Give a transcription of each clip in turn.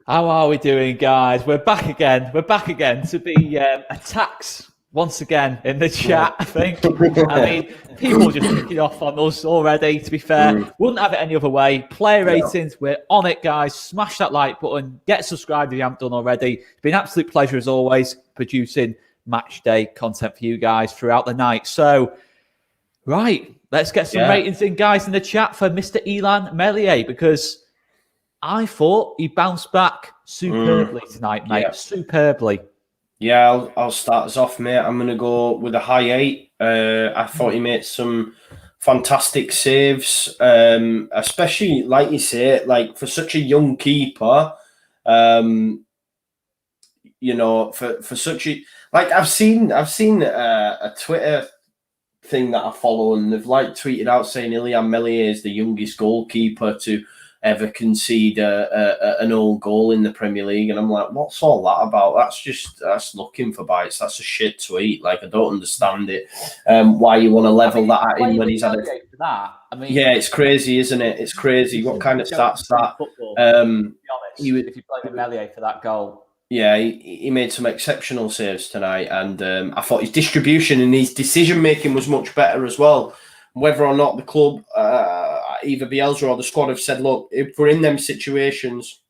How are we doing, guys? We're back again. We're back again to be attacked once again in the chat, I think. I mean, people just kicking off on us already, to be fair. Wouldn't have it any other way. Player ratings, we're on it, guys. Smash that like button. Get subscribed if you haven't done already. It's been an absolute pleasure, as always, producing match day content for you guys throughout the night. So, right, let's get some ratings in, guys, in the chat for Mr. Illan Meslier, because I thought he bounced back superbly tonight, mate. Yeah. Superbly. Yeah, I'll start us off, mate. I'm going to go with a high 8. I thought he made some fantastic saves, especially, like you say, like for such a young keeper. You know, for such a like I've seen a Twitter thing that I follow, and they've like tweeted out saying Illan Meslier is the youngest goalkeeper to ever concede an own goal in the Premier League. And I'm like, what's all that about? That's looking for bites. That's a shit tweet. Like, I don't understand it. Why you want to level that at him when he's had it. I mean, yeah, it's crazy, isn't it? It's crazy. What kind of stats that? If you play with Meslier for that goal. Yeah, he made some exceptional saves tonight, and I thought his distribution and his decision making was much better as well. Whether or not the club, either Bielsa or the squad, have said, look, if we're in them situations,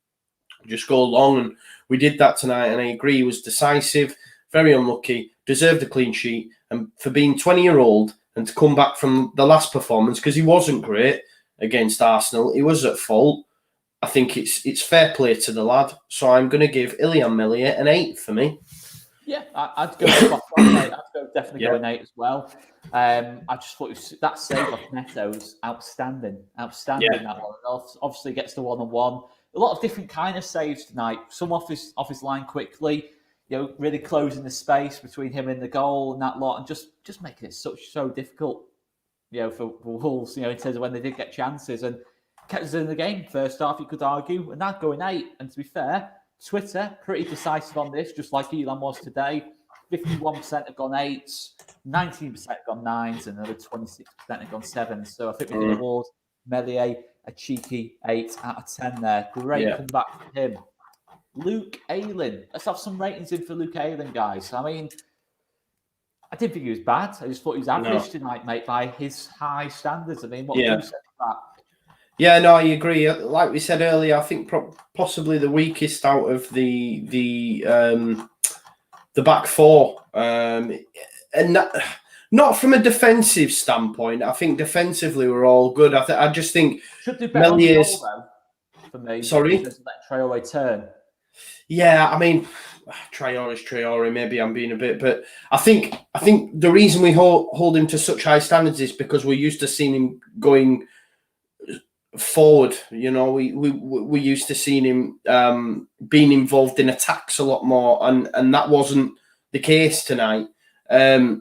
just go long. And we did that tonight, and I agree, he was decisive, very unlucky, deserved a clean sheet. And for being 20-year-old and to come back from the last performance, because he wasn't great against Arsenal, he was at fault. I think it's fair play to the lad. So I'm going to give Illan Meslier an 8 for me. Yeah, I'd go spot on, mate. I'd definitely go an 8 as well. I just thought that save off Neto's outstanding. That one. Obviously gets the 1-on-1. A lot of different kind of saves tonight. Some off his line quickly, really closing the space between him and the goal and that lot, and just making it so difficult, for Wolves, in terms of when they did get chances, and kept us in the game. First half, you could argue, and that going 8. And to be fair, Twitter, pretty decisive on this, just like Illan was today. 51% have gone 8s, 19% have gone 9s, and another 26% have gone 7s. So I think we can award Meslier a cheeky 8 out of 10 there. Great comeback from him. Luke Ayling. Let's have some ratings in for Luke Ayling, guys. I mean, I didn't think he was bad. I just thought he was average tonight, mate, by his high standards. I mean, what do you say about that? Yeah, no, I agree. Like we said earlier, I think possibly the weakest out of the back four, and not from a defensive standpoint. I think defensively we're all good. I just think should do better Melior's on the goal, though, for me. Sorry, let Traore turn. Yeah, I mean, Traore's Traore. Maybe I'm being a bit, but I think the reason we hold him to such high standards is because we're used to seeing him going forward. We used to seeing him being involved in attacks a lot more, and that wasn't the case tonight. I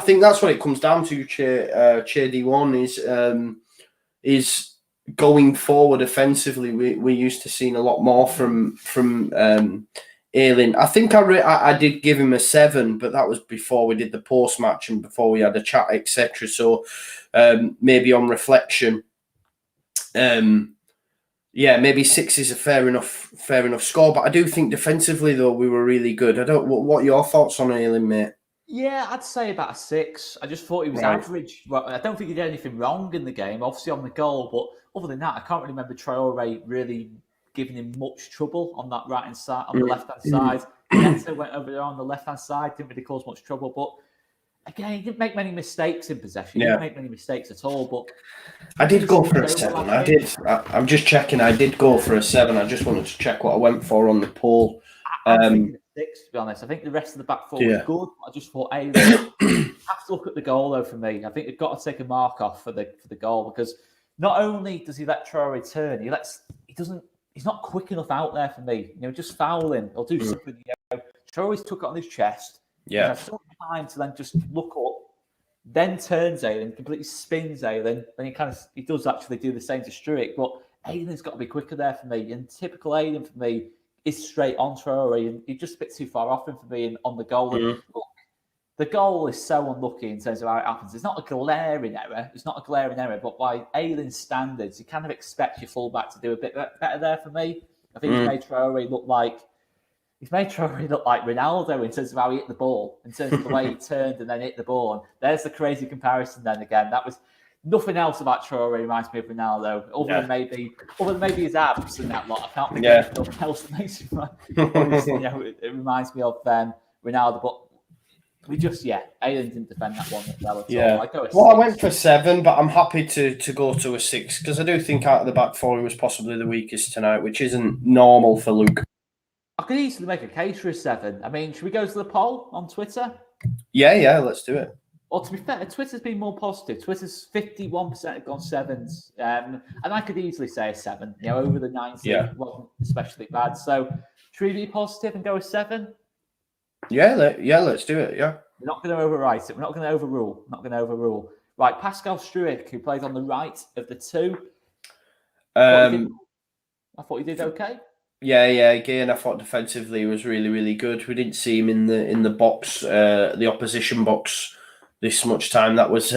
think that's what it comes down to. Che D1 is going forward offensively. We're used to seeing a lot more from Ayling. I think I did give him a 7, but that was before we did the post match and before we had a chat, etc. So maybe on reflection, maybe 6 is a fair enough score. But I do think defensively though we were really good. What are your thoughts on Ayling, mate? Yeah, I'd say about a 6. I just thought he was average. Well, I don't think he did anything wrong in the game, obviously on the goal, but other than that, I can't really remember Traore really giving him much trouble on that right hand side, on the left hand side. Neto went over there on the left hand side, didn't really cause much trouble, but again, he didn't make many mistakes in possession. He didn't make many mistakes at all. But I did go for a 7. I'm just checking. I did go for a 7. I just wanted to check what I went for on the poll. I'm thinking a 6, to be honest. I think the rest of the back four was good. I just thought, hey, have to look at the goal though. For me, I think they've got to take a mark off for the goal, because not only does he let Traore turn, he doesn't he's not quick enough out there for me. Just fouling or do something. Traore's took it on his chest. Yeah. He has some time to then just look up, then turns Ayling, completely spins Ayling. Then he does actually do the same to Struijk, but Ayling's got to be quicker there for me. And typical Ayling for me is straight on Traore, and he's just a bit too far off him for me on the goal. And look, the goal is so unlucky in terms of how it happens. It's not a glaring error. But by Ayling's standards, you kind of expect your fullback to do a bit better there for me. I think he's made Traore look like Ronaldo in terms of how he hit the ball, in terms of the way he turned and then hit the ball. And there's the crazy comparison then again. That was nothing else about Traore reminds me of Ronaldo, other than maybe his abs and that lot. I can't think of anything else that makes it reminds me of Ronaldo. But Ayling didn't defend that one well at all. I went for 7, but I'm happy to go to a 6 because I do think out of the back 4 he was possibly the weakest tonight, which isn't normal for Luke. I could easily make a case for a 7. I mean, should we go to the poll on Twitter? Yeah, let's do it. Well, to be fair, Twitter's been more positive. Twitter's 51% have gone 7s. And I could easily say a 7. Over the 90, wasn't especially bad. So, should we be positive and go a 7? Yeah, let's do it, yeah. We're not going to overwrite it. We're not going to overrule. Right, Pascal Struijk, who plays on the right of the 2. I thought he did okay. Yeah. Again, I thought defensively he was really, really good. We didn't see him in the box, the opposition box, this much time. That was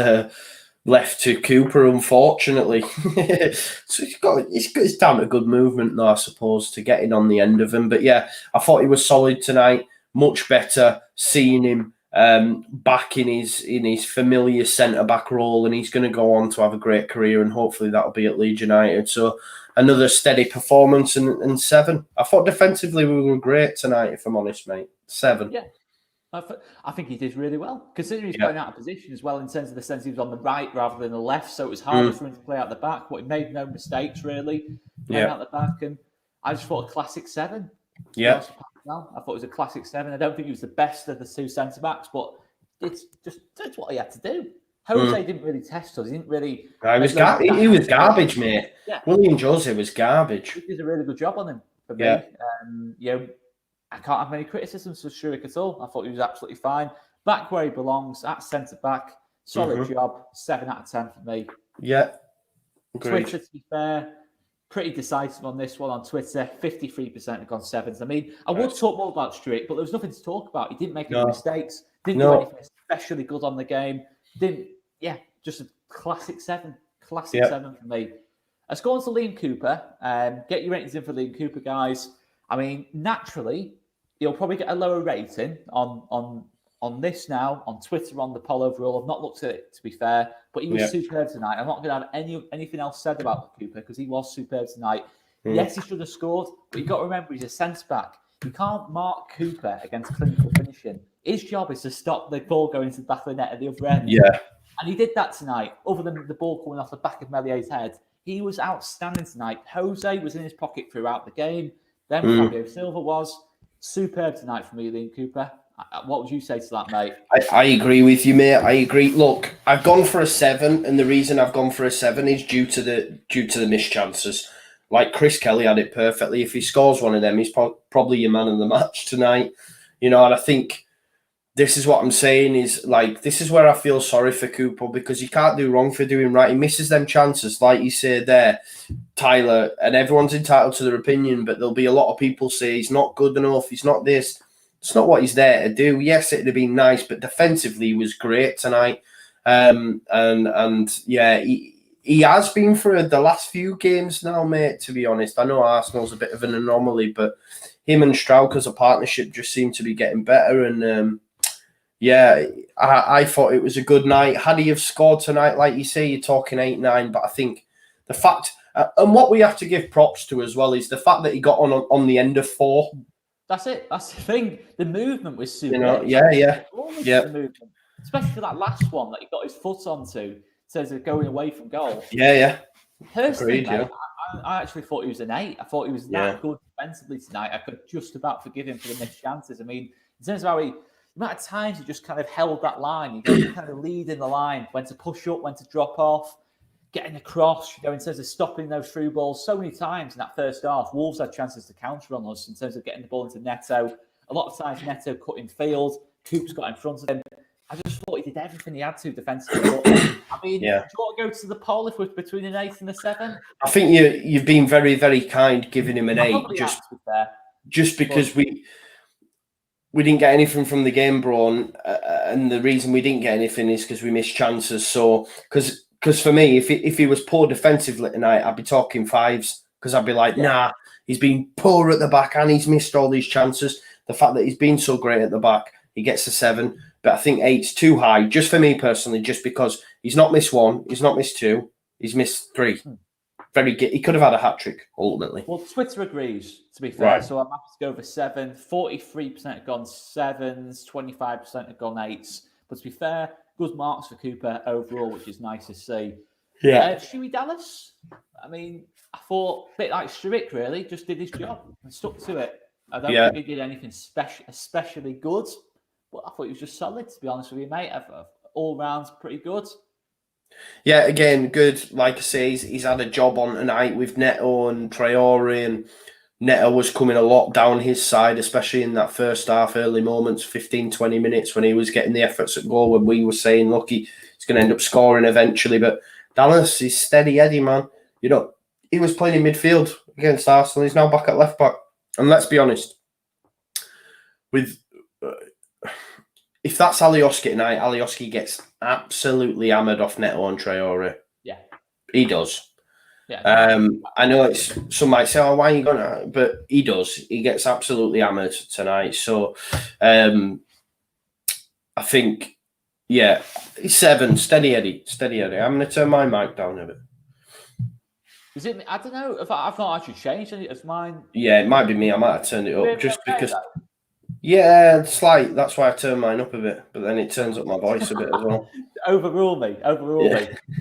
left to Cooper, unfortunately. So it's down to good movement, though, I suppose, to get in on the end of him. But yeah, I thought he was solid tonight. Much better seeing him back in his familiar centre back role, and he's going to go on to have a great career, and hopefully that'll be at Leeds United. So another steady performance and 7. I thought defensively we were great tonight, if I'm honest, mate. 7. Yeah. I think he did really well, considering he's playing out of position as well, in terms of the sense he was on the right rather than the left, so it was harder for him to play out the back, but he made no mistakes, really, playing out the back, and I just thought a classic 7. Yeah. I thought it was a classic 7. I don't think he was the best of the 2 centre-backs, but it's what he had to do. Jose didn't really test us. He didn't really... He was garbage, mate. Yeah. William Jose was garbage. He did a really good job on him for me. I can't have many criticisms for Struijk at all. I thought he was absolutely fine. Back where he belongs, at centre-back. Solid job. 7 out of 10 for me. Yeah. Agreed. Twitter, to be fair, pretty decisive on this one on Twitter. 53% have gone 7s. I mean, I would talk more about Struijk, but there was nothing to talk about. He didn't make any mistakes. Didn't do anything especially good on the game. Just a classic 7. Classic 7 for me. Let's go on to Liam Cooper. Get your ratings in for Liam Cooper, guys. I mean, naturally, you'll probably get a lower rating on this now, on Twitter, on the poll overall. I've not looked at it, to be fair, but he was superb tonight. I'm not going to have anything else said about Cooper because he was superb tonight. Yes, he should have scored, but you've got to remember he's a centre-back. You can't mark Cooper against clinical finishing. His job is to stop the ball going into the back of the net at the other end. Yeah. And he did that tonight, other than the ball coming off the back of Mellier's head. He was outstanding tonight. Jose was in his pocket throughout the game. Then Fabio Silva was superb tonight for me, Liam Cooper. What would you say to that, mate? I agree with you, mate. I agree. Look, I've gone for a 7, and the reason I've gone for a 7 is due to the missed chances. Like Chris Kelly had it perfectly. If he scores one of them, he's probably your man of the match tonight. And I think this is what I'm saying is, like, this is where I feel sorry for Cooper, because he can't do wrong for doing right. He misses them chances, like you said there, Tyler, and everyone's entitled to their opinion, but there'll be a lot of people say he's not good enough, he's not this. It's not what he's there to do. Yes, it'd have been nice, but defensively he was great tonight. He has been for the last few games now, mate, to be honest. I know Arsenal's a bit of an anomaly, but him and Strauch as a partnership just seem to be getting better. And I thought it was a good night. Had he have scored tonight, like you say, you're talking 8-9, but I think the fact, and what we have to give props to as well, is the fact that he got on the end of 4. That's it. That's the thing. The movement was super. The movement, especially for that last one that he got his foot onto, says of going away from goal. Personally, mate, I actually thought he was an 8. I thought he was that good defensively tonight. I could just about forgive him for the missed chances. I mean, in terms of how the amount of times he just kind of held that line, he kind of lead in the line, when to push up, when to drop off, getting across, in terms of stopping those through balls so many times in that first half. Wolves had chances to counter on us in terms of getting the ball into Neto. A lot of times Neto cut in field, Coop's got in front of him. I just thought he did everything he had to defensively. But, I mean, do you want to go to the poll if we're between an 8 and a 7? I think you've been very, very kind giving him an 8, just because we didn't get anything from the game, bro, and the reason we didn't get anything is because we missed chances. So, because for me, if he was poor defensively tonight, I'd be talking 5s, because I'd be like, nah, he's been poor at the back and he's missed all these chances. The fact that he's been so great at the back, he gets a 7. But I think 8's too high, just for me personally, just because he's not missed 1, he's not missed 2, he's missed 3. He could have had a hat-trick, ultimately. Well, Twitter agrees, to be fair. Right. So I'm happy to go for 7. 43% have gone 7s, 25% have gone 8s. But to be fair, good marks for Cooper overall, which is nice to see. Yeah. Shuey Dallas, I mean, I thought a bit like Strick, really, just did his job and stuck to it. I don't think he did anything especially good, but I thought he was just solid, to be honest with you, mate. All rounds pretty good. Yeah, again, good. Like I say, he's had a job on tonight with Neto and Traore, and Neto was coming a lot down his side, especially in that first half, early moments, 15, 20 minutes when he was getting the efforts at goal, when we were saying, look, he's going to end up scoring eventually. But Dallas is steady Eddie, man. He was playing in midfield against Arsenal. He's now back at left back. And let's be honest, if that's Alioski tonight, Alioski gets absolutely hammered off Neto and Traore. Yeah. He does. Yeah. I know some might say, oh, why are you going to? But he does. He gets absolutely hammered tonight. So I think, it's 7. Steady Eddie. I'm going to turn my mic down a bit. Is it? I don't know. I've not actually changed any. It's mine. Yeah, it might be me. I might have turned it up just because. Yeah, slight. That's why I turned mine up a bit, but then it turns up my voice a bit as well. Overrule me.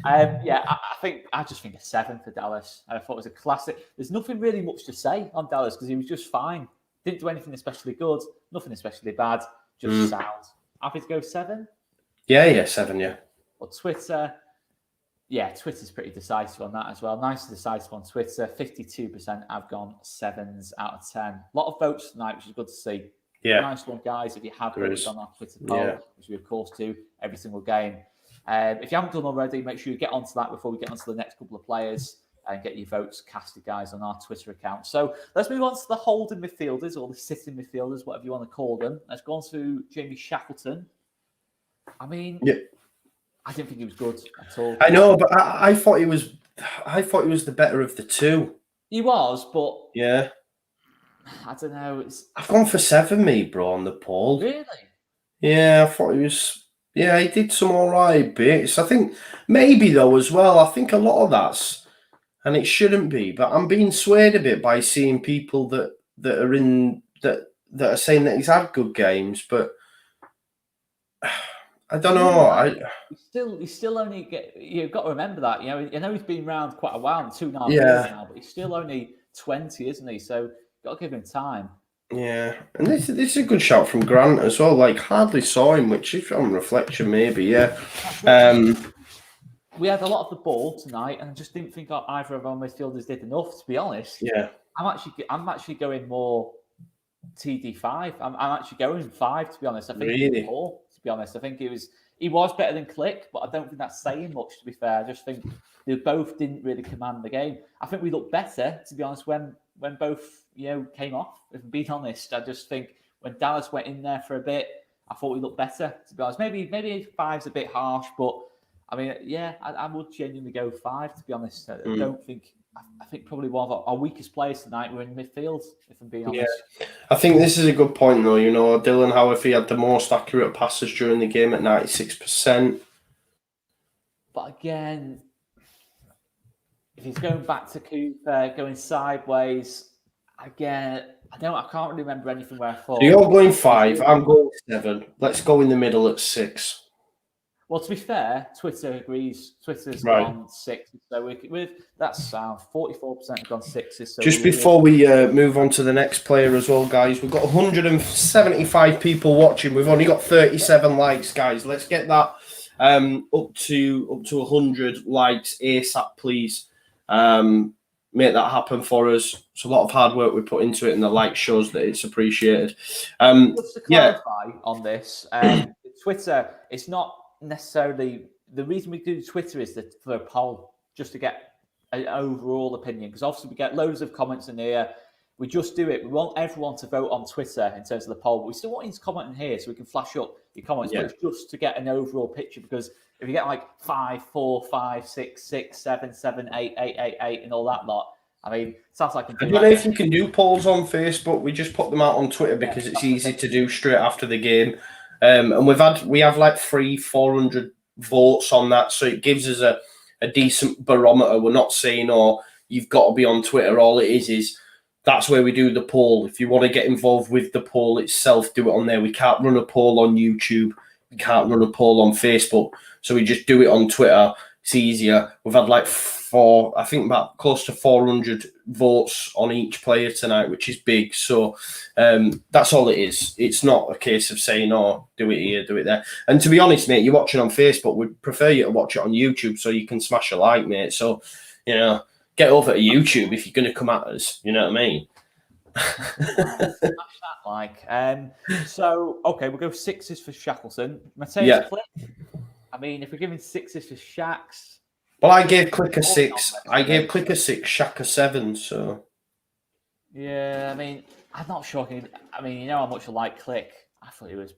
I just think a 7 for Dallas. I thought it was a classic. There's nothing really much to say on Dallas because he was just fine. Didn't do anything especially good. Nothing especially bad. Just sound. Happy to go 7. Yeah, 7. Yeah. Or Twitter. Yeah, Twitter's pretty decisive on that as well. Nice and decisive on Twitter. 52% have gone 7s out of 10. A lot of votes tonight, which is good to see. Yeah. Nice one, guys. If you have voted on our Twitter poll, which we, of course, do every single game. If you haven't done already, make sure you get onto that before we get onto the next couple of players and get your votes casted, guys, on our Twitter account. So let's move on to the holding midfielders or the sitting midfielders, whatever you want to call them. Let's go on to Jamie Shackleton. I mean... Yeah. I didn't think he was good at all. I know, but I thought he was. I thought he was the better of the two. He was, but yeah, I don't know. I've gone for 7, me, bro, on the poll. Really? Yeah, I thought he was. Yeah, he did some all right bits. I think maybe though as well. I think a lot of that's, and it shouldn't be, but I'm being swayed a bit by seeing people that are in that are saying that he's had good games, but. I don't know. He's still only you've got to remember that. I know he's been around quite a while, 2.5 years now, but he's still only 20, isn't he? So you've got to give him time. Yeah, and this is a good shout from Grant as well. Like hardly saw him, which is on reflection, maybe. Yeah. We had a lot of the ball tonight, and I just didn't think either of our midfielders did enough. To be honest, yeah, I'm actually going more TD5. I'm actually going 5. To be honest, I think really. 4. To be honest, I think he was better than Klich, but I don't think that's saying much, to be fair. I just think they both didn't really command the game. I think we looked better, to be honest, when both came off, if I'm being honest. I just think when Dallas went in there for a bit, I thought we looked better, to be honest. Maybe 5's a bit harsh, but I mean, yeah, I would genuinely go 5, to be honest. I think probably one of our weakest players tonight were in midfield, if I'm being honest. Yeah. I think this is a good point, though. Dylan Howarth, he had the most accurate passes during the game at 96%. But again, if he's going back to Coop, going sideways, again, I can't really remember anything where I thought. So you're going 5, I'm going 7. Let's go in the middle at 6. Well, to be fair, Twitter agrees. Twitter's gone 6. So that's sound. 44% have gone 6s. So just before we move on to the next player as well, guys, we've got 175 people watching. We've only got 37 likes, guys. Let's get that Up to 100 likes ASAP, please. Make that happen for us. It's a lot of hard work we put into it, and the like shows that it's appreciated. Just to clarify on this, Twitter, it's not necessarily the reason we do Twitter is that for a poll, just to get an overall opinion, because obviously we get loads of comments in here. We just do it. We want everyone to vote on Twitter in terms of the poll, but we still want you to comment in here so we can flash up your comments. But it's just to get an overall picture, because if you get like 5, 4, 5, 6, 6, 7, 7, 8, 8, 8, 8, and all that lot, I mean, it sounds like I don't know if you can do polls on Facebook. We just put them out on Twitter because it's easy to do straight after the game. And we have like 300-400 votes on that, so it gives us a decent barometer. We're not saying, oh, you've got to be on Twitter. All it is that's where we do the poll. If you want to get involved with the poll itself, do it on there. We can't run a poll on YouTube. We can't run a poll on Facebook. So we just do it on Twitter. It's easier. We've had like about close to 400 votes on each player tonight, which is big. So that's all it is. It's not a case of saying, oh, do it here, do it there. And to be honest, mate, you're watching on Facebook. We'd prefer you to watch it on YouTube so you can smash a like, mate. So, get over to YouTube if you're going to come at us. You know what I mean? Smash that like. So, okay, we'll go 6s for Shackleton. Mateusz Klich. I mean, if we're giving 6s for Shacks. Well, I gave Klich a 6. I gave Klich a 6, Shaq a 7, so. Yeah, I mean, I'm not sure. I mean, you know how much I like Klich. I thought he was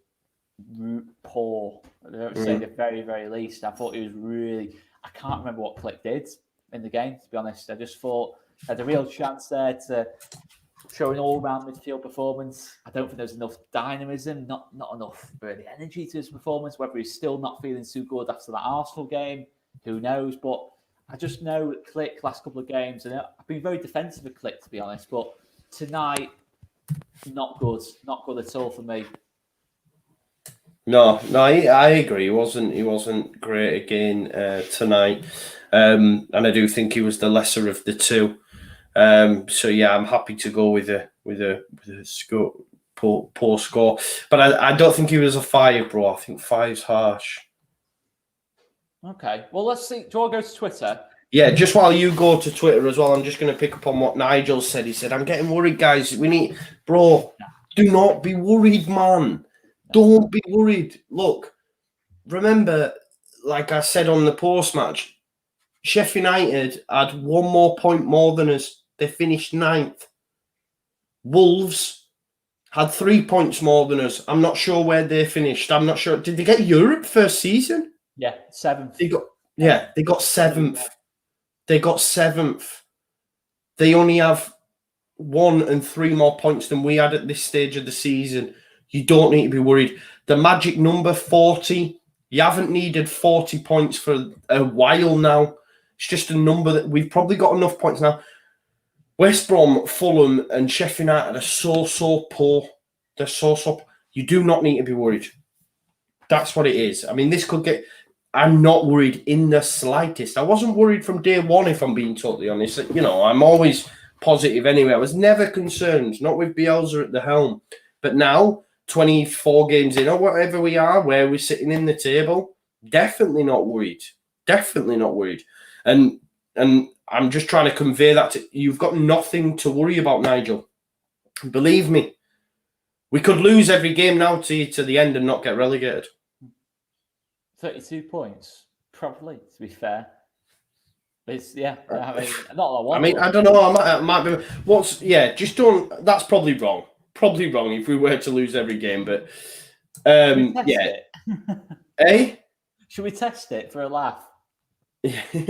poor. I don't say the very, very least. I thought he was really. I can't remember what Klich did in the game, to be honest. I just thought he had a real chance there to show an all-round midfield performance. I don't think there's enough dynamism, not enough really energy to his performance. Whether he's still not feeling too good after that Arsenal game, who knows? But I just know that Klich last couple of games, and I've been very defensive of Klich, to be honest. But tonight, not good at all for me. No, I agree. He wasn't great again tonight, and I do think he was the lesser of the two. So yeah, I'm happy to go with a score, poor score, but I don't think he was a 5, bro. I think 5's harsh. Okay, well, let's see. Do you want to go to Twitter? Yeah, just while you go to Twitter as well, I'm just going to pick up on what Nigel said. He said, "I'm getting worried, guys. Bro, do not be worried, man. Don't be worried. Look, remember, like I said on the post-match, Sheffield United had 1 more point more than us. They finished 9th. Wolves had 3 points more than us. I'm not sure where they finished. I'm not sure. Did they get Europe first season? Yeah, 7th. They got 7th. They got 7th. They only have 1 and 3 more points than we had at this stage of the season. You don't need to be worried. The magic number, 40. You haven't needed 40 points for a while now. It's just a number that we've probably got enough points now. West Brom, Fulham, and Sheffield United are so poor. They're so poor. You do not need to be worried. That's what it is. I mean, this could get... I'm not worried in the slightest. I wasn't worried from day one, if I'm being totally honest. I'm always positive anyway. I was never concerned, not with Bielsa at the helm. But now, 24 games in, or whatever we are, where we're sitting in the table, definitely not worried. Definitely not worried. And I'm just trying to convey that to you've got nothing to worry about, Nigel. Believe me, we could lose every game now to the end and not get relegated. 32 points, probably, to be fair. It's I mean, not a lot. I mean, I don't know. I might be. Just don't. That's probably wrong. Probably wrong if we were to lose every game. But Eh? Should we test it for a laugh? Yeah. Can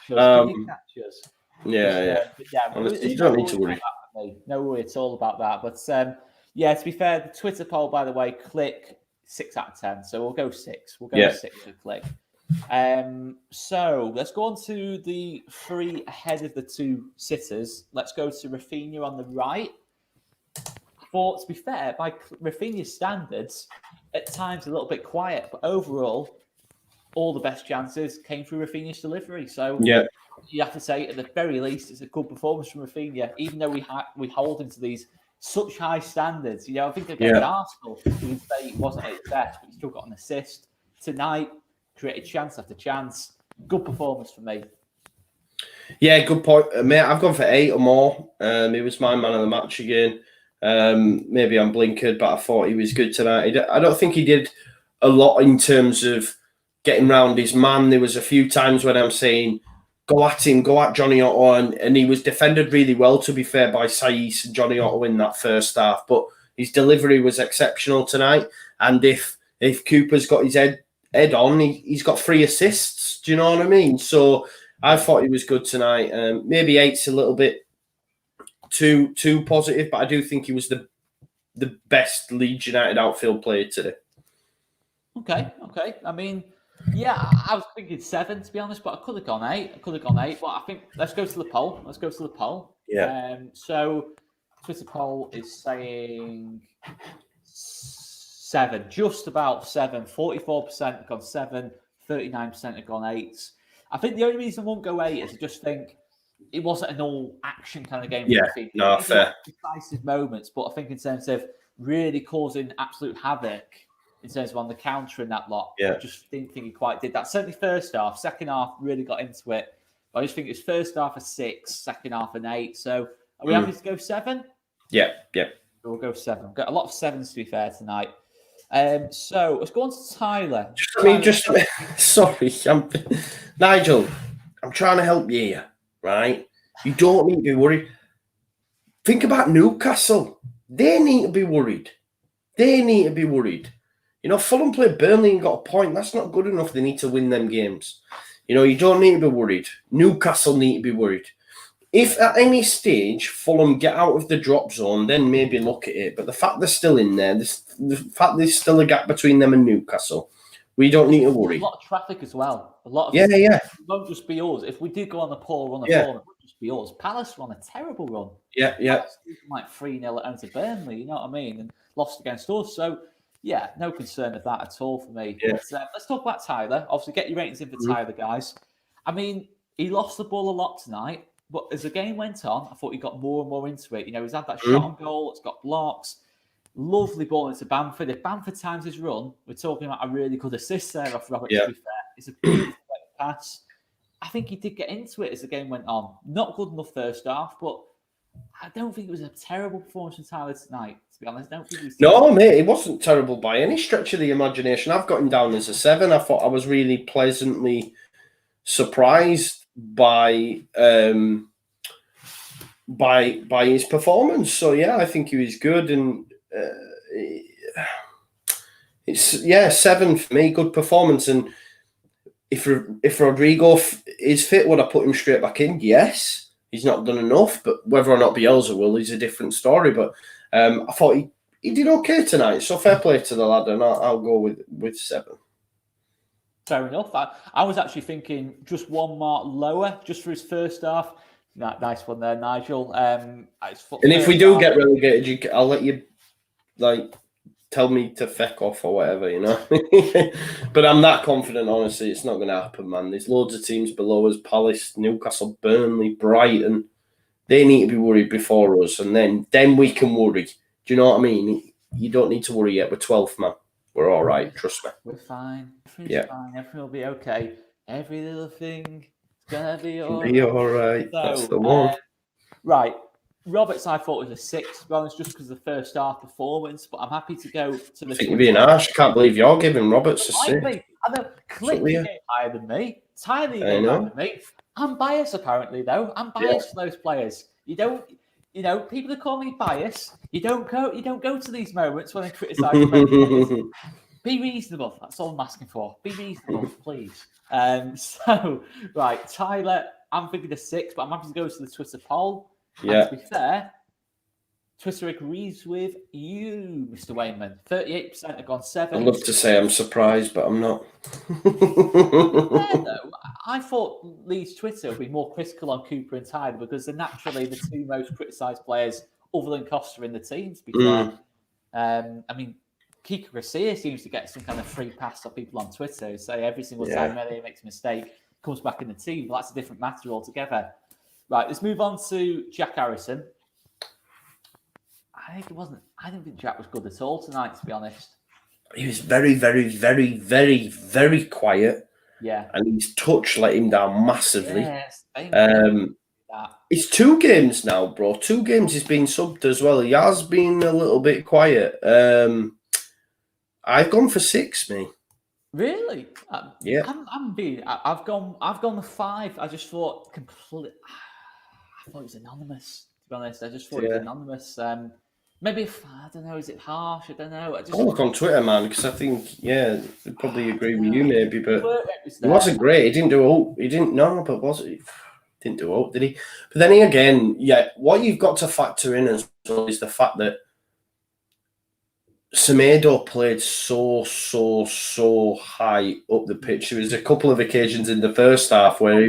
you catch us? Yeah. Honestly, you don't need to worry. No worry at all about that. But to be fair, the Twitter poll, by the way, Klich 6 out of 10. So we'll go 6. We'll go 6 for Klich. So let's go on to the 3 ahead of the 2 sitters. Let's go to Raphinha on the right. For, to be fair, by Raphinha's standards, at times a little bit quiet, but overall, all the best chances came through Raphinha's delivery. So you have to say, at the very least, it's a good performance from Raphinha, even though we hold him to these such high standards. I think against Arsenal, you can say he wasn't at his best, but he still got an assist. tonight, created chance after chance. Good performance for me. Yeah, good point, mate. I've gone for 8 or more. He was my man of the match again. Maybe I'm blinkered, but I thought he was good tonight. I don't think he did a lot in terms of getting round his man. There was a few times when I'm saying, go at him, go at Johnny Otto, and he was defended really well, to be fair, by Saiss and Johnny Otto in that first half. But his delivery was exceptional tonight. And if Cooper's got his head on, he's got 3 assists. Do you know what I mean? So I thought he was good tonight. Maybe 8's a little bit too positive, but I do think he was the best Leeds United outfield player today. Okay. I mean, yeah, I was thinking 7 to be honest, but I could have gone 8. But I think let's go to the poll. Yeah. So Twitter poll is saying 7, just about 7. 44% have gone 7, 39% have gone 8. I think the only reason I won't go 8 is I just think it wasn't an all-action kind of game. Yeah, no, fair. Decisive moments, but I think in terms of really causing absolute havoc in terms of on the counter in that lot, I just didn't think he quite did that. Certainly first half. Second half, really got into it. But I just think it's first half a 6, second half an 8. So are we happy to go 7? Yeah. We'll go 7. We've got a lot of 7s to be fair tonight. So let's go on to Tyler. Sorry, Nigel, I'm trying to help you here, right? You don't need to be worried. Think about Newcastle. They need to be worried. You know, Fulham played Burnley and got a point. That's not good enough. They need to win them games. You know, you don't need to be worried. Newcastle need to be worried. If at any stage Fulham get out of the drop zone, then maybe look at it. But the fact they're still in there, the fact there's still a gap between them and Newcastle, we don't need to worry. A lot of traffic as well. A lot of It won't just be us. If we do go on a poor run, it won't just be us. Palace were on a terrible run. Yeah. Like 3-0 at home to Burnley, you know what I mean? And lost against us. So, yeah, no concern of that at all for me. Yeah. But, let's talk about Tyler. Obviously, get your ratings in for Tyler, guys. I mean, he lost the ball a lot tonight. But as the game went on, I thought he got more and more into it. You know, he's had that shot on goal. It's got blocks. Lovely ball into Bamford. If Bamford times his run, we're talking about a really good assist there off Robert, to be fair. It's a beautiful pass. I think he did get into it as the game went on. Not good enough first half, but I don't think it was a terrible performance from Tyler tonight, to be honest. I don't think it was No, mate, it wasn't terrible by any stretch of the imagination. I've got him down as a 7. I thought I was really pleasantly surprised by his performance. So yeah, I think he was good, and it's 7 for me. Good performance. And if Rodrigo is fit, would I put him straight back in? Yes. He's not done enough, but whether or not Bielsa will is a different story. But I thought he did okay tonight. So fair play to the lad, and I'll go with 7. Fair enough. I was actually thinking just one mark lower, just for his first half. Nice one there, Nigel. And if we do get relegated, I'll let you tell me to feck off or whatever, you know. But I'm that confident, honestly, it's not going to happen, man. There's loads of teams below us: Palace, Newcastle, Burnley, Brighton. They need to be worried before us, and then we can worry. Do you know what I mean? You don't need to worry yet. We're 12th, man. We're all right, trust me. We're fine. Everything's fine. Everything will be okay. Every little thing is going to be all right. Be all right. So, that's the one. Right. Roberts, I thought, was a 6, well, it's just because of the first half performance, but I'm happy to go to the... I think you're being harsh. I can't believe you're giving Roberts a 6. I know. Klich higher than me. Tyler higher than me. I'm biased, apparently, though. I'm biased for those players. You know, people are calling me biased. You don't go to these moments when they criticise players. Be reasonable. That's all I'm asking for. Be reasonable, please. So, right, Tyler, I'm thinking a 6, but I'm happy to go to the Twitter poll. Yeah. And to be fair, Twitter agrees with you, Mr. Wayman. 38% have gone 7. I'd love to say I'm surprised, but I'm not. Though, I thought Leeds Twitter would be more critical on Cooper and Tyler because they're naturally the 2 most criticised players other than Costa in the team, to be fair. I mean, Kiko Garcia seems to get some kind of free pass off people on Twitter who say every single time Melee makes a mistake, comes back in the team. But that's a different matter altogether. Right, let's move on to Jack Harrison. I didn't think Jack was good at all tonight, to be honest. he was very, very, very, very, very quiet. Yeah. And his touch let him down massively. Yes, it's 2 games now, bro. 2 games he's been subbed as well. He has been a little bit quiet. I've gone for 6, me. Really? Yeah. I've gone with 5. I just thought I thought it was anonymous. To be honest, I just thought it was anonymous. Maybe I don't know. Is it harsh? I don't know. I'll look on Twitter, man, because I think I'd probably agree with you, maybe. But he wasn't great. He didn't do. He didn't. No, but was it? Didn't do up, did he? But then again, what you've got to factor in as well is the fact that Semedo played so high up the pitch. There was a couple of occasions in the first half where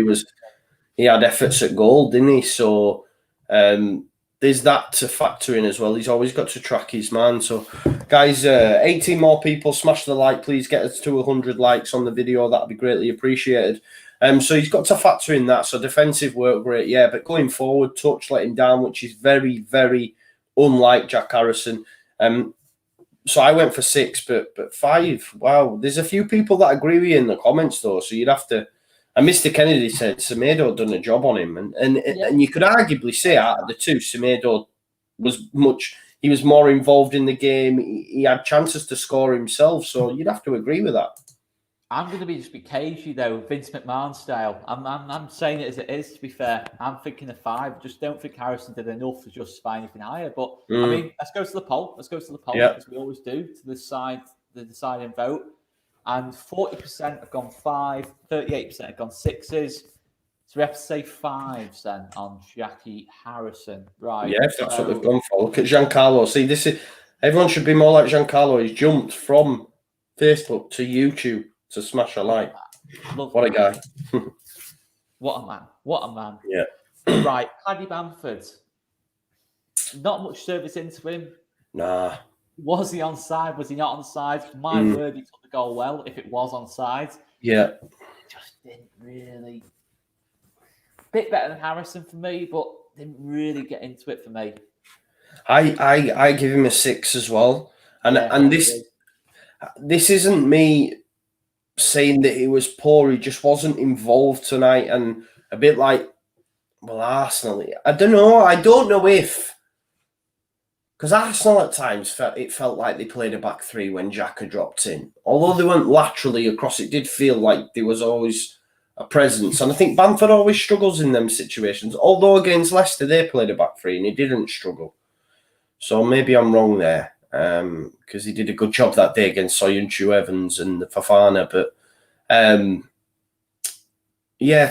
he had efforts at goal, didn't he? So there's that to factor in as well. He's always got to track his man. So, guys, 18 more people, smash the like, please. Get us to 100 likes on the video. That'd be greatly appreciated. So he's got to factor in that. So defensive work, great, yeah. But going forward, touch letting down, which is very, very unlike Jack Harrison. So I went for 6, but 5. Wow, there's a few people that agree with you in the comments though. So you'd have to. And Mr. Kennedy said Semedo done a job on him, and you could arguably say out of the 2, Semedo was he was more involved in the game. He had chances to score himself, so you'd have to agree with that. I'm going to just be cagey though, Vince McMahon style. I'm saying it as it is. To be fair, I'm thinking a 5. Just don't think Harrison did enough to justify anything higher. But I mean, let's go to the poll. As we always do, to the deciding vote. And 40% have gone 5, 38% have gone 6s. So we have to say 5s then on Jackie Harrison, right? Yeah, if that's what they've gone for. Look at Giancarlo. See, everyone should be more like Giancarlo. He's jumped from Facebook to YouTube to smash a like. What a guy. What a man. Yeah. Right, Paddy Bamford. Not much service into him. Nah. Was he onside? Was he not onside? My word, he took the goal well if it was onside. Yeah. Just didn't really. Bit better than Harrison for me, but didn't really get into it for me. I give him a 6 as well. And this isn't me saying that he was poor. He just wasn't involved tonight. And a bit like, well, Arsenal, I don't know if. Because Arsenal at times felt like they played a back 3 when Xhaka dropped in. Although they went laterally across, it did feel like there was always a presence. And I think Bamford always struggles in them situations. Although against Leicester, they played a back 3 and he didn't struggle. So maybe I'm wrong there. Because he did a good job that day against Soyuncu Evans and Fofana. But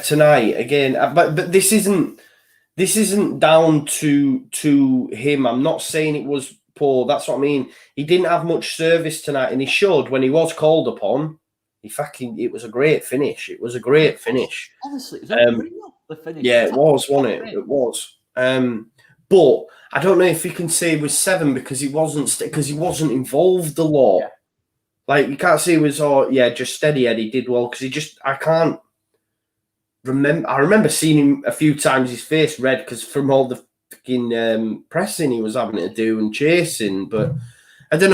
tonight, again, but this isn't down to him. I'm not saying it was poor. That's what I mean. He didn't have much service tonight, and he showed when he was called upon. It was a great finish. It was a great finish. Honestly, it was unreal, the finish. Yeah, it was, wasn't it? It was. But I don't know if you can say it was 7 because he wasn't involved a lot. Yeah. Like you can't say it was just steady Eddie did well because I can't. I remember seeing him a few times, his face red because from all the fucking pressing he was having to do and chasing. But I don't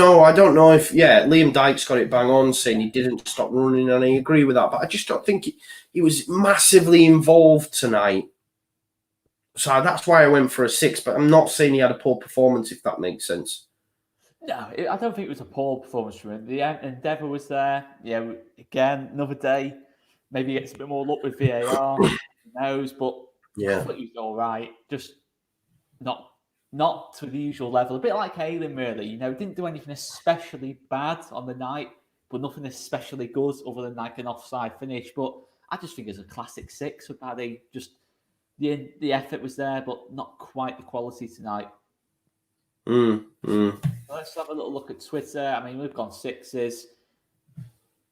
know if Liam Dykes got it bang on saying he didn't stop running, and I agree with that. But I just don't think he was massively involved tonight. So that's why I went for a 6. But I'm not saying he had a poor performance, if that makes sense. No, I don't think it was a poor performance from him. The endeavour was there. Yeah, again, another day. Maybe he gets a bit more luck with VAR. Who knows? But I thought he was all right. Just not to the usual level. A bit like Haaland, really. Didn't do anything especially bad on the night, but nothing especially good other than like an offside finish. But I just think it's a classic 6 for Paddy. Just the effort was there, but not quite the quality tonight. Let's have a little look at Twitter. I mean, we've gone 6s.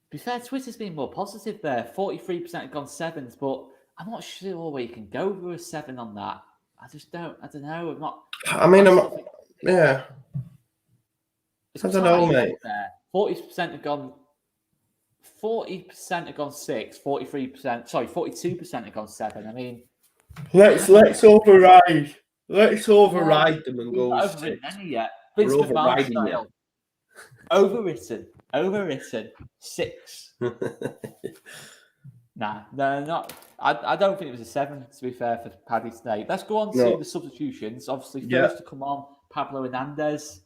To be fair, Twitter's been more positive there. 43% have gone 7s, but I'm not sure where you can go for a 7 on that. I don't know. I'm not. I mean, yeah. I don't know, mate. 40% have gone. 40% have gone 6. 42% have gone 7. I mean, let's override. Let's override them and go. Overwritten any yet? Vince McMahon style. Overwritten. Overwritten 6. Nah, no, not. I don't think it was a 7, to be fair, for Paddy today. Let's go on to the substitutions. Obviously, first to come on, Pablo Hernandez.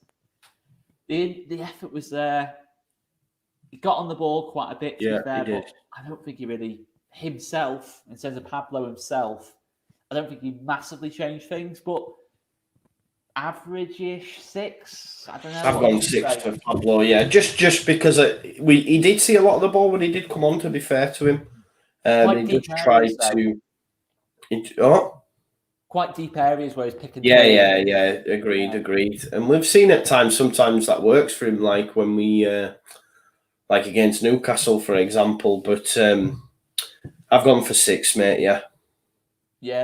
The effort was there. He got on the ball quite a bit, to be fair, but I don't think he really, himself, in terms of Pablo himself, I don't think he massively changed things, but average-ish 6. I don't know. I've gone 6 for Pablo, just because he did see a lot of the ball when he did come on, to be fair to him. He just tried to... Quite deep areas where he's picking. Agreed. And we've seen at times, sometimes that works for him, like when we, like against Newcastle, for example. But I've gone for 6, mate. Yeah,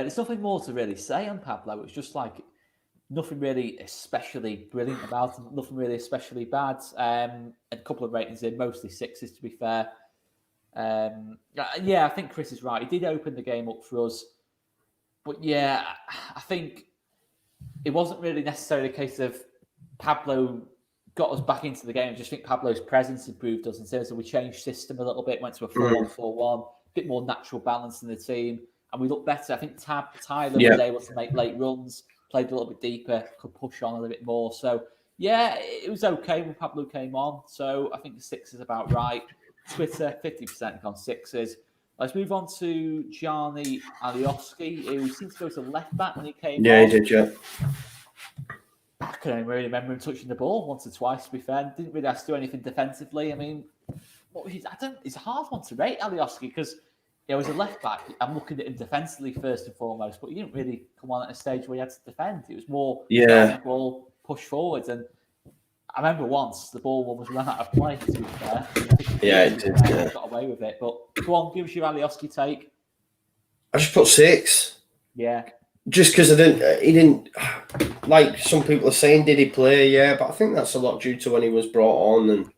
there's nothing more to really say on Pablo. It's just like nothing really especially brilliant about him. Nothing really especially bad. A couple of ratings in, mostly 6s, to be fair. I think Chris is right. He did open the game up for us. But yeah, I think it wasn't really necessarily a case of Pablo got us back into the game. I just think Pablo's presence improved us in terms of we changed system a little bit, went to a 4-1-4-1, a bit more natural balance in the team, and we looked better. I think Tyler was able to make late runs, played a little bit deeper, could push on a little bit more. So yeah, it was okay when Pablo came on. So I think the 6 is about right. Twitter, 50% on 6s. Let's move on to Gianni Alioski, who seemed to go to left back when he came on. Yeah, he did, yeah. I can only really remember him touching the ball once or twice, to be fair. Didn't really have to do anything defensively. I mean, it's a hard one to rate, Alioski, because as a left back, I'm looking at him defensively first and foremost, but he didn't really come on at a stage where he had to defend. It was more the ball, push forwards. And I remember once the ball was run out of play, to be fair. It did. Got away with it. But go on, give us your Alioski take. I just put 6. Yeah. Just because he didn't, like some people are saying, did he play? Yeah, but I think that's a lot due to when he was brought on. And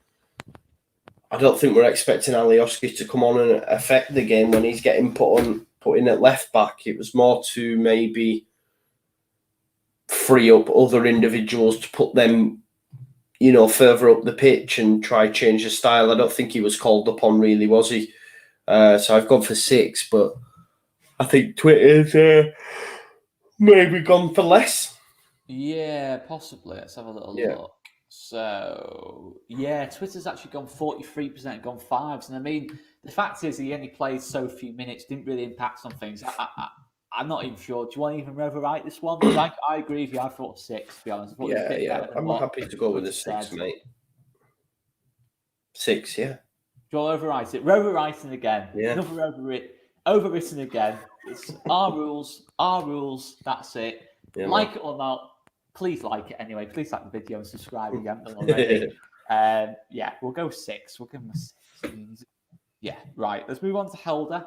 I don't think we're expecting Alioski to come on and affect the game when he's getting put in at left back. It was more to maybe free up other individuals to put them further up the pitch and try change the style. I don't think he was called upon, really, was he? So I've gone for 6, but I think Twitter's maybe gone for less. Yeah, possibly. Let's have a little look. So, Twitter's actually gone 43%, gone 5s. And I mean, the fact is he only played so few minutes, didn't really impact on things. I'm not even sure. Do you want to even overwrite this one? I agree with you. I thought 6, to be honest. I'm happy to go with a 6, mate. 6, yeah. Do you want to overwrite it? We're overwriting again. Yeah. Another overwritten again. It's our rules. That's it. Yeah, like it or not, please like it anyway. Please like the video and subscribe if you haven't done already. We'll go 6. We'll give him a 6. Yeah, right. Let's move on to Helder.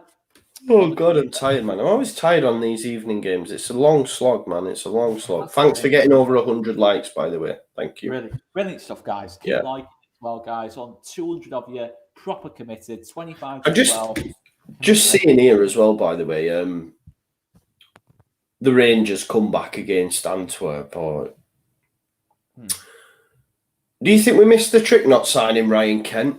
Oh, God, I'm tired, man. I'm always tired on these evening games. It's a long slog, man. It's a long slog. Thanks for getting over 100 likes, by the way. Thank you. Really brilliant stuff, guys. Keep liking as well, guys. On 200 of you, proper committed, 25 to 12. Just seeing here as well, by the way, the Rangers come back against Antwerp. Do you think we missed the trick not signing Ryan Kent?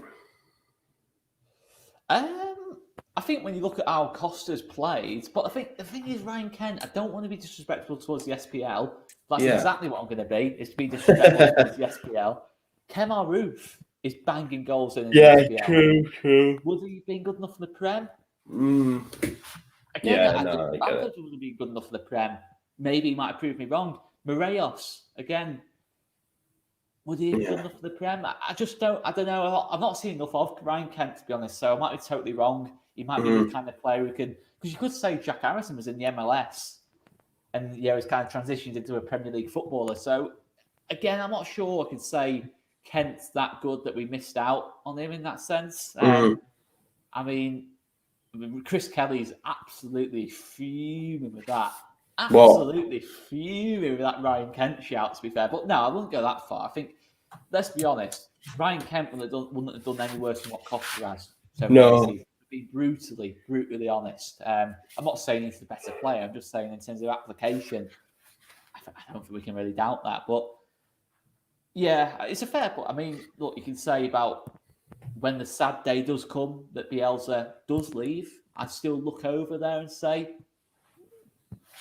I think when you look at how Costa's played, but I think the thing is, Ryan Kent, I don't want to be disrespectful towards the SPL. That's exactly what I'm going to be, is to be disrespectful towards the SPL. Kemar Roof is banging goals in the SPL. True. Would he have been good enough for the Prem? Again, I think Bamford would have been good enough for the Prem. Maybe he might have proved me wrong. Morelos, again, would he have been good enough for the Prem? I don't know. I've not seen enough of Ryan Kent, to be honest, so I might be totally wrong. He might be the kind of player who can... Because you could say Jack Harrison was in the MLS and, he's kind of transitioned into a Premier League footballer. So, again, I'm not sure I can say Kent's that good that we missed out on him in that sense. I mean, Chris Kelly's absolutely fuming with that. Absolutely fuming with that Ryan Kent shout, to be fair. But no, I wouldn't go that far. I think, let's be honest, Ryan Kent wouldn't have done any worse than what Costa has. So to be brutally honest. I'm not saying he's the better player. I'm just saying in terms of application, I don't think we can really doubt that. But yeah, it's a fair point. I mean, look, you can say about when the sad day does come that Bielsa does leave, I'd still look over there and say,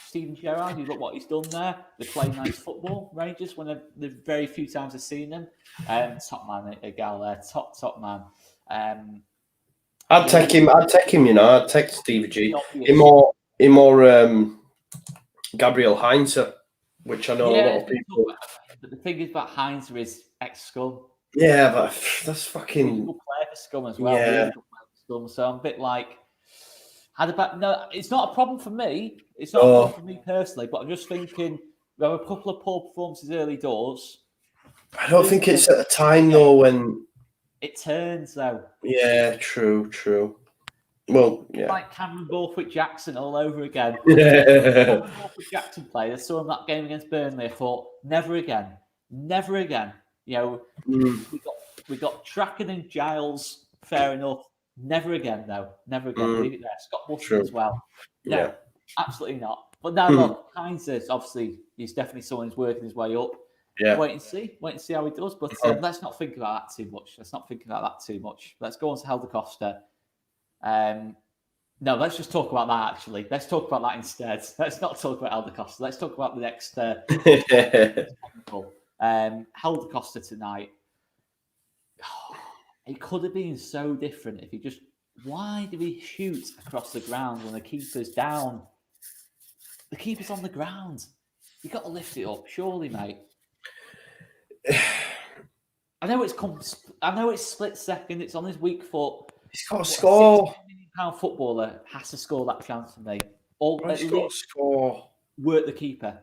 Steven Gerrard, you look what he's done there. They play nice football, Rangers, when the very few times I've seen them. Top man, a gal there, top man. I'd take him. I'd take Stevie G. In more Gabriel Heinze, which I know a lot of people. But the thing is about Heinze is ex-Scum. Yeah, but that's fucking. He's a good player for Scum as well. Yeah. Scum, so I'm a bit like. No, it's not a problem for me. It's not a problem for me personally, but I'm just thinking we have a couple of poor performances early doors. I don't think it's at a time though when it turns though. Yeah, true. Well, yeah. Like Cameron Borthwick-Jackson all over again. Cameron Borthwick-Jackson played. I saw him that game against Burnley. I thought, never again. You know, we got Tracken and Giles. Fair enough. Never again, though. Never again. Leave it there. Scott Bushman as well. No, absolutely not. But now, look, Heinze is obviously, he's definitely someone who's working his way up. Yeah. Wait and see how he does. But let's not think about that too much. Let's go on to Helder Costa. No, let's just talk about that, actually. Let's talk about that instead. Let's not talk about Helder Costa. Let's talk about the next Helder Costa tonight. It could have been so different if he just... Why did he shoot across the ground when the keeper's down? The keeper's on the ground. You've got to lift it up, surely, mate. I know it's split second. It's on his weak foot. He's got to score. £60 million footballer has to score that chance for me. He's got to score. Work the keeper.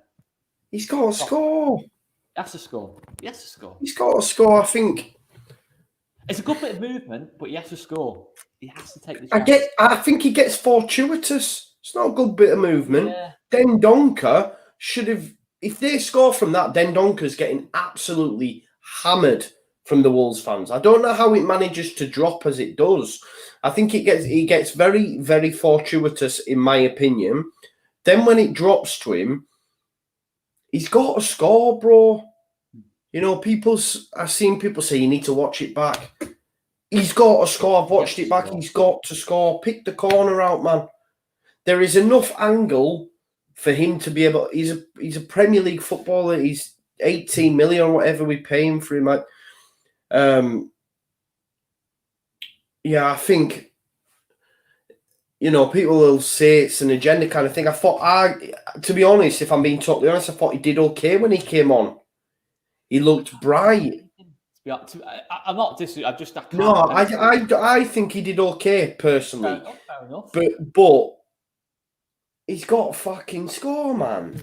He's got to score. He has to score. He's got to score, I think. It's a good bit of movement, but he has to score. He has to take the chance. I think he gets fortuitous. It's not a good bit of movement. Yeah. Dendoncker should have... If they score from that, Dendonker's getting absolutely hammered from the Wolves fans. I don't know how it manages to drop as it does. I think he gets very, very fortuitous, in my opinion. Then when it drops to him, he's got to score, bro. You know, I've seen people say you need to watch it back. He's got to score. I've watched it back. He's got to score. Pick the corner out, man. There is enough angle for him to be able... He's a Premier League footballer. He's 18 million or whatever we pay him for him. Like, I think, you know, people will say it's an agenda kind of thing. To be honest, if I'm being totally honest, I thought he did okay when he came on. He looked bright. I'm not disagreeing. I think he did okay personally. Fair enough. But he's got to fucking score, man.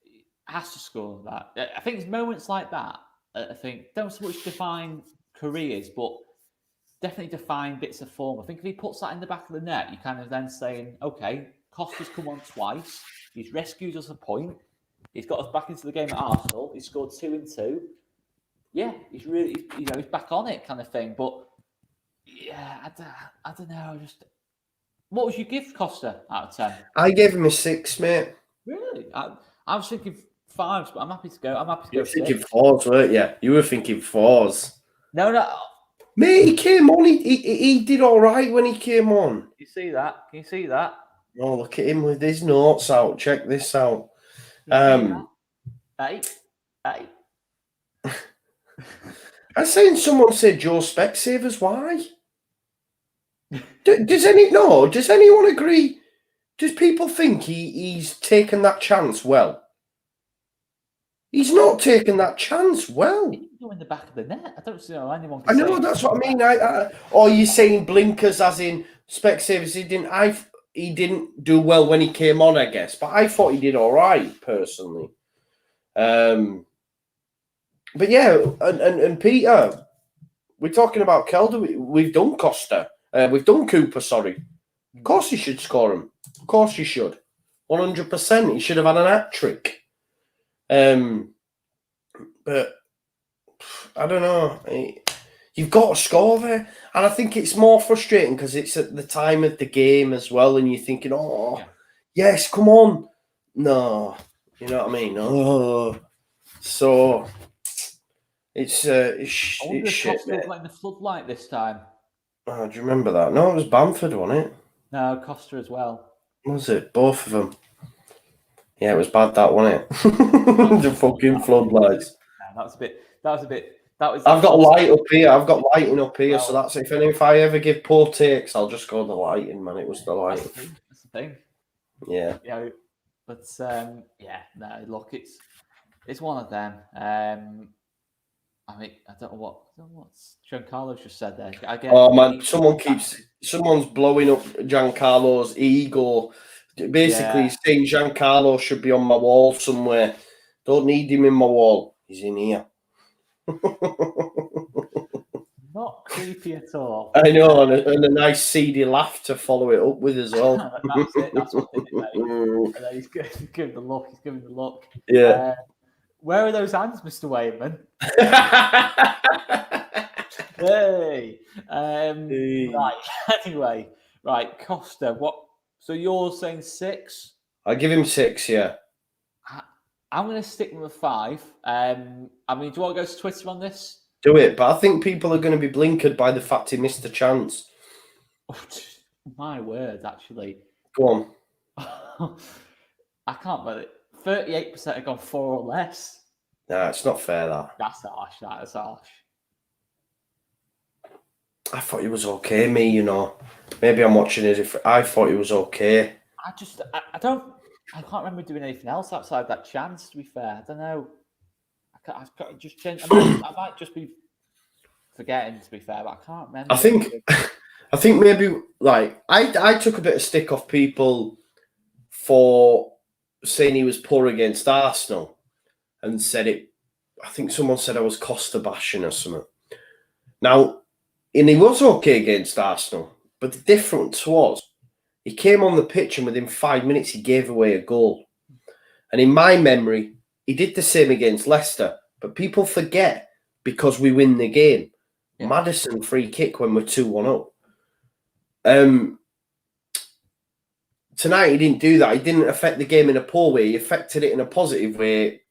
He has to score that. I think it's moments like that. I think don't so much define careers, but definitely define bits of form. I think if he puts that in the back of the net, you kind of then saying, okay, Costa's come on twice. He's rescued us a point. He's got us back into the game at Arsenal. He's scored 2 and 2. Yeah, he's really, he's back on it, kind of thing. But yeah, I don't know. What would you give Costa out of 10? I gave him a 6, mate. Really? I was thinking 5s, but I'm happy to go. You were thinking 4s, weren't you? You were thinking 4s. No. Mate, he came on. He did all right when he came on. Can you see that? Oh, look at him with his notes out. Check this out. Hey. I'm saying someone said Joe Specsavers. Why? Does anyone agree? Does people think he's taken that chance well? He's not taken that chance well. He's in the back of the net. I don't see how anyone can I know, that's what I mean. Or you're saying blinkers as in Specsavers. He didn't do well when he came on, I guess. But I thought he did all right, personally. But yeah, and Peter, we're talking about Kelder. We've done Costa. We've done Cooper, sorry. Of course he should score him. Of course he should. 100%. He should have had an hat-trick. But I don't know. You've got to score there. And I think it's more frustrating because it's at the time of the game as well. And you're thinking, yes, come on. No. You know what I mean? Oh. So, It's I wonder if shit. Costa was letting the floodlight this time. Oh, do you remember that? No, it was Bamford, wasn't it? No, Costa as well. Was it? Both of them. Yeah, it was bad, that, wasn't it? The fucking floodlights. No, that was a bit. I've got light up here. I've got lighting up here, so that's if I ever give poor takes, I'll just go the lighting, man. It was the lighting. That's the thing. Yeah. Yeah, but yeah, no. Look, it's one of them. I mean, I don't know what Giancarlo's just said there. Oh man, someone's blowing up Giancarlo's ego. Basically, saying Giancarlo should be on my wall somewhere. Don't need him in my wall. He's in here. Not creepy at all. I know, and a nice seedy laugh to follow it up with as well. That's it. That's what did it, mate. And then he's giving the look. He's giving the look. Yeah. Where are those hands, Mr. Wayman? Hey. Right. Anyway, right. Costa. What? So you're saying 6? I give him 6. Yeah. I'm going to stick with a 5. I mean, do you want to go to Twitter on this? Do it, but I think people are going to be blinkered by the fact he missed a chance. My word, actually. Go on. I can't believe it. 38% have gone 4 or less. Nah, it's not fair, that. That's harsh. That is harsh. I thought he was okay, me, you know. Maybe I'm watching it. I thought he was okay. I can't remember doing anything else outside that chance, to be fair. I don't know. I've got to just change. I might just be forgetting, to be fair, but I can't remember. I think maybe, like, I took a bit of stick off people for saying he was poor against Arsenal and said it. I think someone said I was Costa bashing or something. Now, and he was okay against Arsenal, but the difference was he came on the pitch and within 5 minutes he gave away a goal. And in my memory, he did the same against Leicester, but people forget because we win the game. Yeah. Maddison free kick when we're 2-1 up. Tonight he didn't do that. He didn't affect the game in a poor way. He affected it in a positive way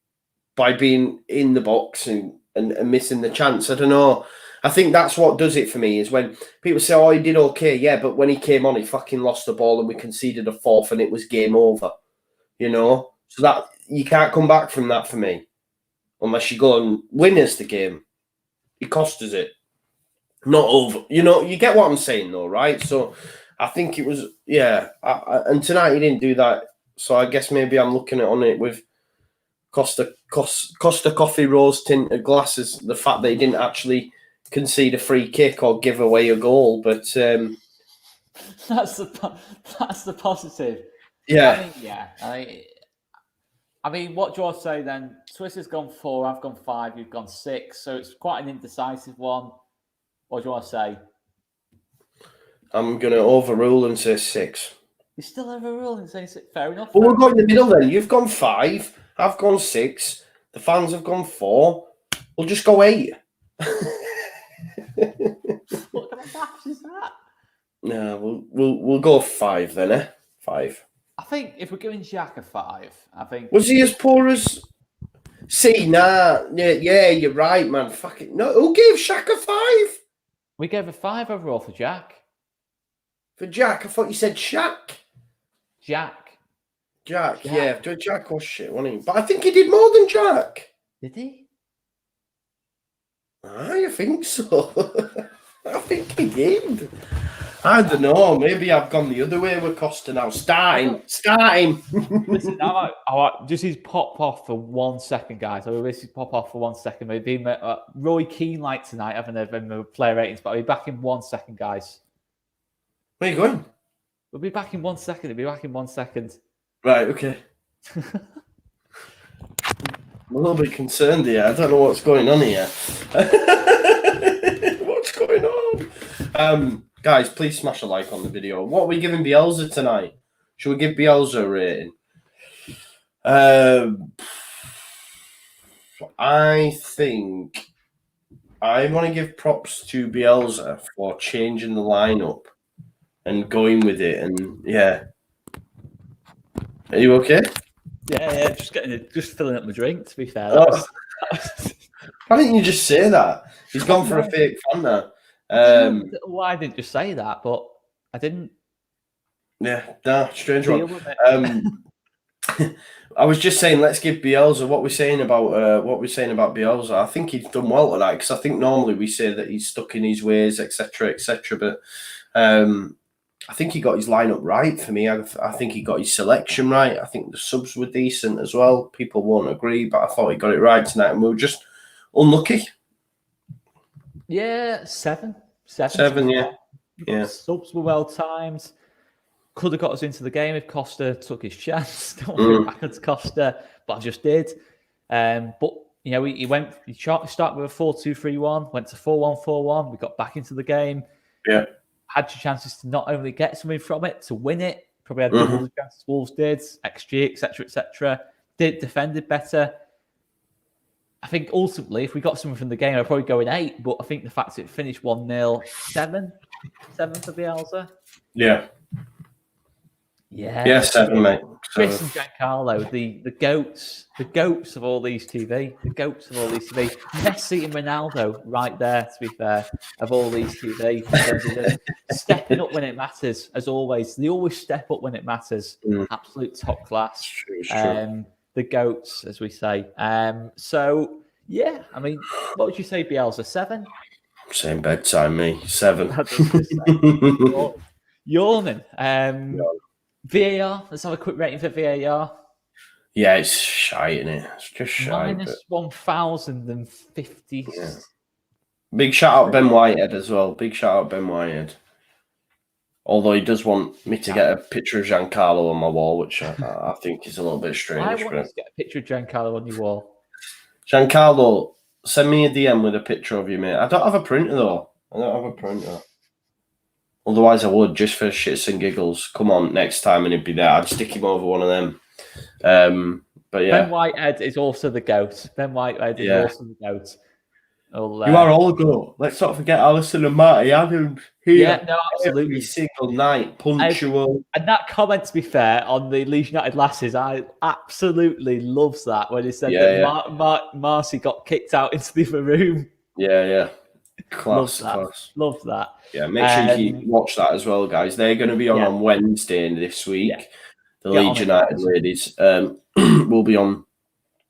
by being in the box and missing the chance. I don't know. I think that's what does it for me, is when people say, oh, he did okay. Yeah, but when he came on, he fucking lost the ball and we conceded a 4th and it was game over. You know? So that you can't come back from that for me. Unless you go and win us the game. It cost us it. Not over. You know, you get what I'm saying though, right? So I think it was, yeah. And tonight he didn't do that. So I guess maybe I'm looking at on it with Costa coffee rose tinted glasses. The fact that he didn't actually concede a free kick or give away a goal, but that's the positive. Yeah. I mean, what do you want to say then? Swiss gone 4, I've gone 5, you've gone 6, so it's quite an indecisive one. What do you want to say? I'm going to overrule and say 6. You still overrule and say 6? Fair enough. Well, we're going in the middle then. You've gone 5, I've gone 6, the fans have gone 4. We'll just go 8. What kind of maths is that? No, we'll go 5 then, eh? 5. I think if we're giving Jack a 5, I think... Was he as poor as... See, nah. Yeah, you're right, man. Fucking no. Who gave Shaq a 5? We gave a 5 overall for Jack. For Jack? I thought you said Shaq. Jack, yeah. Jack was shit, wasn't he? But I think he did more than Jack. Did he? I think so. I think he did. I don't know. Maybe I've gone the other way with Costa now. Start him. Listen, just his pop off for 1 second, guys. This is pop off for 1 second. Maybe Roy Keane like tonight, haven't they? Player ratings, but I'll be back in 1 second, guys. Where are you going? We'll be back in 1 second. We'll be back in 1 second. Right. Okay. I'm a little bit concerned here. I don't know what's going on here. What's going on? Guys, please smash a like on the video. What are we giving Bielsa tonight? Should we give Bielsa a rating? I think I want to give props to Bielsa for changing the lineup and going with it. And yeah, are you okay? Yeah, just filling up my drink. To be fair, Why didn't you just say that? He's gone for a fake fan now. Why I didn't just say that, but I didn't. Yeah, nah, strange one. I was just saying, let's give Bielsa what we're saying about Bielsa. I think he's done well tonight because I think normally we say that he's stuck in his ways, etc., etc. But I think he got his lineup right for me. I think he got his selection right. I think the subs were decent as well. People won't agree, but I thought he got it right tonight, and we were just unlucky. Yeah, seven. Yeah. Subs were well timed. Could have got us into the game if Costa took his chance. Don't want to go back to Costa, but I just did. But he started with a 4-2-3-1, went to 4-1-4-1. We got back into the game. Yeah, had your chances to not only get something from it, to win it. Probably had double the chances Wolves did, XG, etc., etc. Defended better. I think ultimately, if we got something from the game, I'd probably go in 8. But I think the fact that it finished 1-0, 7 for Bielsa. Yeah. Yeah, 7, mate. Chris and Giancarlo, the goats of all these TV, Messi and Ronaldo, right there. To be fair, of all these TV, stepping up when it matters, as always. They always step up when it matters. Absolute top class. True. The goats, as we say. So yeah, I mean, what would you say, Bielsa? 7? Same bedtime, me. 7. Yawning. VAR. Let's have a quick rating for VAR. Yeah, it's shy, isn't it? It's just shy. -1,050. Yeah. Big shout out Ben Whitehead as well. Big shout out Ben Whitehead. Although he does want me to get a picture of Giancarlo on my wall, which I think is a little bit strange. I want to get a picture of Giancarlo on your wall. Giancarlo, send me a DM with a picture of you, mate. I don't have a printer though. Otherwise, I would, just for shits and giggles. Come on, next time, and he'd be there. I'd stick him over one of them. But yeah. Ben Whitehead is also the goat. You are all good. Let's not forget Alisson and Marty Adams here. Yeah, no, absolutely. Every single night, punctual. And that comment, to be fair, on the Leeds United lasses, I absolutely loves that when he said that Marcy got kicked out into the other room. Yeah. Class. Love that. Yeah, make sure you watch that as well, guys. They're going to be on Wednesday this week. Yeah. The Leeds United ladies will be on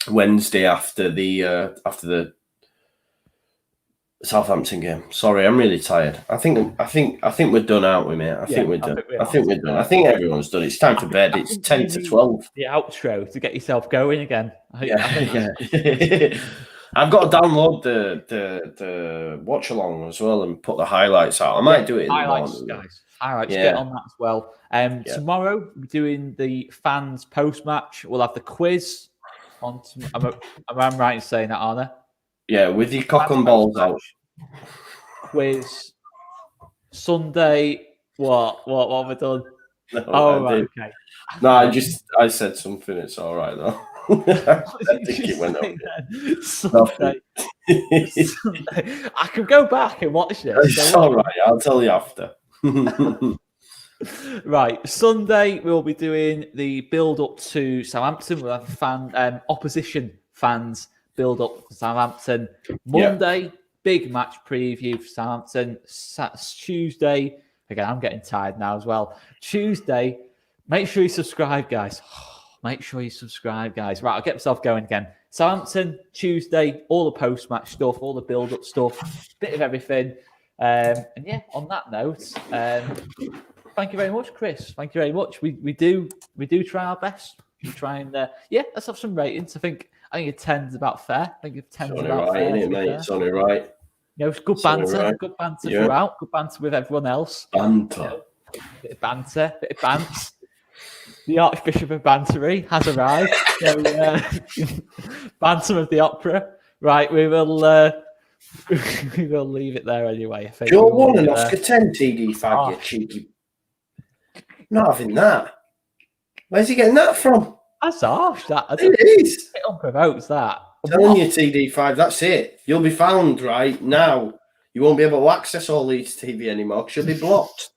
Wednesday after the Southampton game. Sorry, I'm really tired. I think we're done, aren't we, mate? I think we're done. I think everyone's done. It's time for bed. It's 10 to 12. The outro to get yourself going again. Yeah. I've got to download the watch along as well and put the highlights out. I might do it in the morning. Guys. Highlights, get on that as well. Tomorrow we're doing the fans post match. We'll have the quiz on. Am I right in saying that, Anna? Yeah, with your cock and balls out. Quiz Sunday. What have I done? No, okay. No, I said something. It's all right though. I think it went up. Sunday. I can go back and watch this. It's all right. I'll tell you after. Right, Sunday we'll be doing the build up to Southampton. We'll have opposition fans build up for Southampton. Monday, big match preview for Southampton. Tuesday, again, I'm getting tired now as well. Tuesday, make sure you subscribe, guys. Right, I'll get myself going again. Southampton, Tuesday, all the post-match stuff, all the build-up stuff, bit of everything. And yeah, on that note, thank you very much, Chris. Thank you very much. We do try our best. We try and let's have some ratings. I think a 10 is about fair. I think a 10 is about fair. Isn't it, mate? It's only right. It's good banter. Right. Good banter throughout. Good banter with everyone else. Banter. Bit of banter. Bit of bants. The Archbishop of Bantery has arrived. So, Bantam of the Opera. Right, we will leave it there anyway. Joe won an Oscar 10 TD5, you cheeky. Not having that. Where's he getting that from? That's harsh. It is. It unprovoked that. I'm telling you, TD5, that's it. You'll be found right now. You won't be able to access all Leeds TV anymore because you'll be blocked.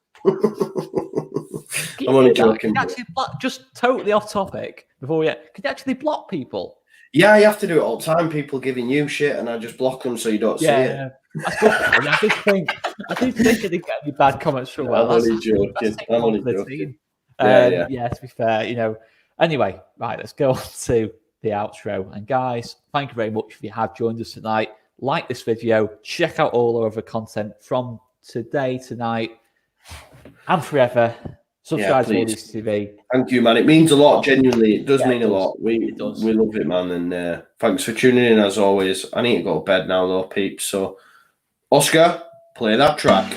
I'm only joking. Can you actually just totally off topic before can you actually block people? Yeah, you have to do it all the time. People giving you shit, and I just block them so you don't see it. That's good. I did think I didn't get any bad comments from well. I'm only joking. I'm only joking. Yeah, to be fair, Anyway, right, let's go on to the outro. And guys, thank you very much if you have joined us tonight. Like this video, check out all our other content from today, tonight, and forever. Subscribe to Leeds TV. Thank you, man. It means a lot, genuinely. It does mean a lot. We love it, man. And thanks for tuning in, as always. I need to go to bed now, though, peeps. So, Oscar, play that track.